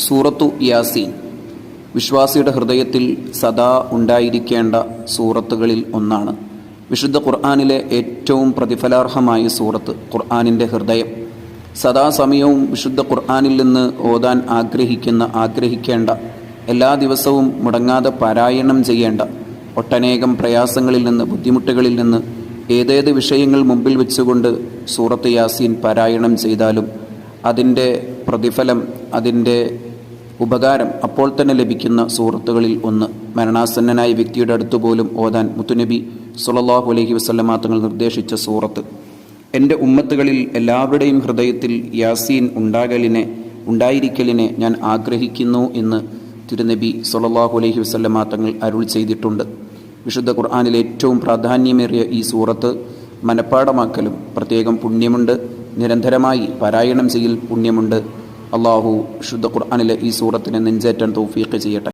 സൂറത്തു യാസീൻ വിശ്വാസിയുടെ ഹൃദയത്തിൽ സദാ ഉണ്ടായിരിക്കേണ്ട സൂറത്തുകളിൽ ഒന്നാണ്. വിശുദ്ധ ഖുർആനിലെ ഏറ്റവും പ്രതിഫലാർഹമായ സൂറത്ത്, ഖുർആനിൻ്റെ ഹൃദയം. സദാസമയവും വിശുദ്ധ ഖുർആനിൽ നിന്ന് ഓതാൻ ആഗ്രഹിക്കേണ്ട, എല്ലാ ദിവസവും മുടങ്ങാതെ പാരായണം ചെയ്യേണ്ട, ഒട്ടനേകം പ്രയാസങ്ങളിൽ നിന്ന്, ബുദ്ധിമുട്ടുകളിൽ നിന്ന് ഏതേത് വിഷയങ്ങൾ മുമ്പിൽ വെച്ചുകൊണ്ട് സൂറത്ത് യാസീൻ പാരായണം ചെയ്താലും അതിൻ്റെ പ്രതിഫലം, അതിൻ്റെ ഉപകാരം അപ്പോൾ തന്നെ ലഭിക്കുന്ന സൂറത്തുകളിൽ ഒന്ന്. മരണാസന്നനായ വ്യക്തിയുടെ അടുത്ത് പോലും ഓതാൻ മുത്തുനബി സ്വല്ലല്ലാഹു അലൈഹി വസല്ലമ തങ്ങൾ നിർദ്ദേശിച്ച സൂറത്ത്. എൻ്റെ ഉമ്മത്തുകളിൽ എല്ലാവരുടെയും ഹൃദയത്തിൽ യാസീൻ ഉണ്ടായിരിക്കലിനെ ഞാൻ ആഗ്രഹിക്കുന്നു എന്ന് തിരുനബി സ്വല്ലല്ലാഹു അലൈഹി വസല്ലമ തങ്ങൾ അരുൾ ചെയ്തിട്ടുണ്ട്. വിശുദ്ധ ഖുർആനിലെ ഏറ്റവും പ്രാധാന്യമേറിയ ഈ സൂറത്ത് മനഃപ്പാഠമാക്കലും പ്രത്യേകം പുണ്യമുണ്ട്, നിരന്തരമായി പാരായണം ചെയ്യൽ പുണ്യമുണ്ട്. അള്ളാഹു വിശുദ്ധ ഖുർആനിലെ ഈ സൂറത്തിനെ നെഞ്ചേറ്റാൻ തൗഫീഖ് ചെയ്യട്ടെ.